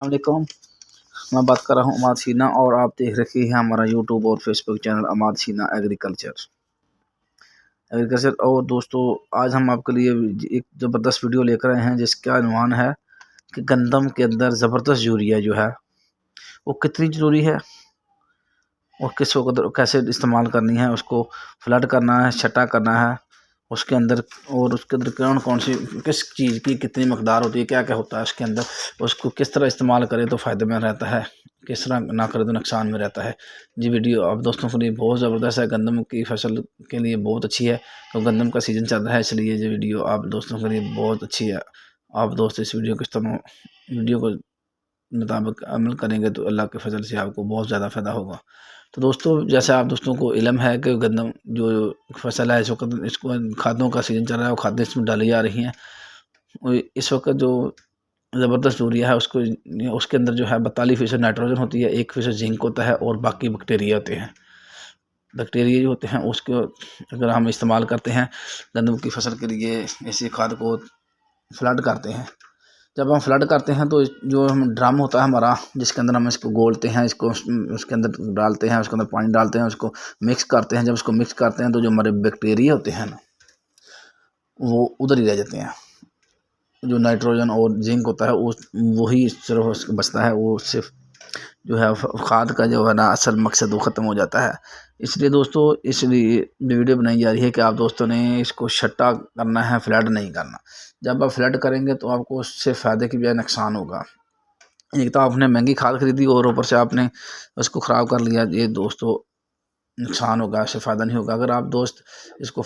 वालेकुम। मैं बात कर रहा हूँ अमाद सीना और आप देख रहे हैं हमारा यूट्यूब और फेसबुक चैनल अमाद सीना एग्रीकल्चर। और दोस्तों, आज हम आपके लिए एक ज़बरदस्त वीडियो लेकर आए हैं जिसका अनुमान है कि गंदम के अंदर ज़बरदस्त यूरिया जो है वो कितनी ज़रूरी है और किस वक्त कैसे इस्तेमाल करनी है। उसको फ्लड करना है, छटा करना है उसके अंदर, और उसके अंदर कौन कौन सी किस चीज़ की कितनी मकदार होती है, क्या क्या होता है उसके अंदर, उसको किस तरह इस्तेमाल करें तो फ़ायदे में रहता है, किस तरह ना करें तो नुकसान में रहता है। जी वीडियो आप दोस्तों के लिए बहुत ज़बरदस्त है, गंदम की फसल के लिए बहुत अच्छी है। तो गंदम का सीज़न चल रहा है, इसलिए ये वीडियो आप दोस्तों के लिए बहुत अच्छी है। आप दोस्त इस वीडियो को मुताबिक अमल करेंगे तो अल्लाह के फजल से आपको बहुत ज़्यादा फ़ायदा होगा। तो दोस्तों, जैसे आप दोस्तों को इल्म है कि गंदम जो फसल है इस वक्त इसको खादों का सीज़न चल रहा है और खादें इसमें डाली जा रही हैं। इस वक्त जो ज़बरदस्त यूरिया है उसको उसके अंदर जो है 42% नाइट्रोजन होती है, 1% जिंक होता है और बाकी बैक्टीरिया होते हैं। बैक्टीरिया जो होते हैं उसको अगर हम इस्तेमाल करते हैं गंदम की फसल के लिए, ऐसी खाद को फ्लड करते हैं। जब हम फ्लड करते हैं तो जो हम ड्रम होता है हमारा, जिसके अंदर हम इसको गोलते हैं, इसको उसके अंदर डालते हैं, उसके अंदर पानी डालते हैं, उसको मिक्स करते हैं। जब उसको मिक्स करते हैं तो जो हमारे बैक्टीरिया होते हैं ना, वो उधर ही रह जाते हैं। जो नाइट्रोजन और जिंक होता है वो वही सिर्फ बचता है, वो सिर्फ जो है खाद का जो है ना असल मकसद वो ख़त्म हो जाता है। इसलिए दोस्तों, इसलिए वीडियो बनाई जा रही है कि आप दोस्तों ने इसको छट्टा करना है, फ्लड नहीं करना। जब आप फ्लड करेंगे तो आपको उससे फ़ायदे की बजाय नुकसान होगा। एक तो आपने महंगी खाद खरीदी और ऊपर से आपने उसको ख़राब कर लिया, ये दोस्तों नुकसान होगा, इससे फ़ायदा नहीं होगा। अगर आप दोस्त इसको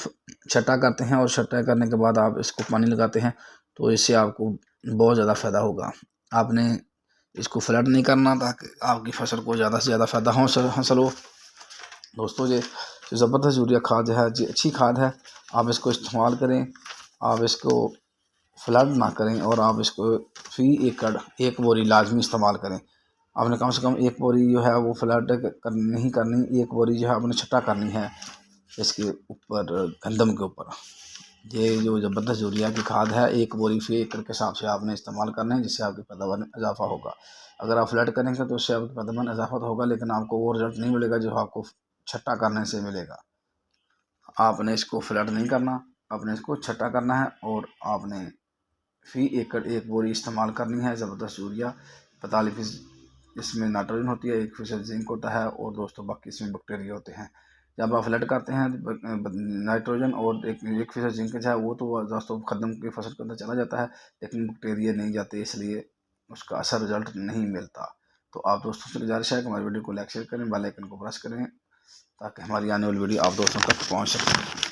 छटा करते हैं और छटा करने के बाद आप इसको पानी लगाते हैं तो इससे आपको बहुत ज़्यादा फ़ायदा होगा। आपने इसको फ्लड नहीं करना ताकि आपकी फसल को ज़्यादा से ज़्यादा फ़ायदा हासिल हो। दोस्तों, ये ज़बरदस्त यूरिया खाद है जी, अच्छी खाद है। आप इसको इस्तेमाल करें, आप इसको फ्लड ना करें और आप इसको फी एकड़ 1 बोरी लाजमी इस्तेमाल करें। आपने कम से कम 1 बोरी जो है वो फ्लड नहीं करनी, 1 बोरी जो है आपने छटा करनी है इसके ऊपर, गंदम के ऊपर। ये जो ज़बरदस्त यूरिया की खाद है 1 बोरी फी एकड़ के हिसाब से आपने इस्तेमाल करना है, जिससे आपकी पैदावार में इजाफा होगा। अगर आप फ्लड करेंगे तो उससे आपकी पैदावार में इजाफा तो होगा, लेकिन आपको वो रिजल्ट नहीं मिलेगा जो आपको छट्टा करने से मिलेगा। आपने इसको फ्लड नहीं करना, आपने इसको छट्टा करना है और आपने फी एकड़ 1 बोरी इस्तेमाल करनी है ज़बरदस्त यूरिया। 45 इसमें नाइट्रोजन होती है, 1% जिंक होता है और दोस्तों बाकी इसमें बैक्टीरिया होते हैं। जब आप फ्लड करते हैं नाइट्रोजन और 1% जिंक जो है वो तो दोस्तों गंदम की फसल के अंदर चला जाता है, लेकिन बैक्टीरिया नहीं जाते, इसलिए उसका असर रिजल्ट नहीं मिलता। तो आप दोस्तों से गुजारिश है कि हमारी वीडियो को लाइक शेयर करें, बेल आइकन को प्रेस करें ताकि हमारी आने वाली वीडियो आप दोस्तों तक पहुँच सके।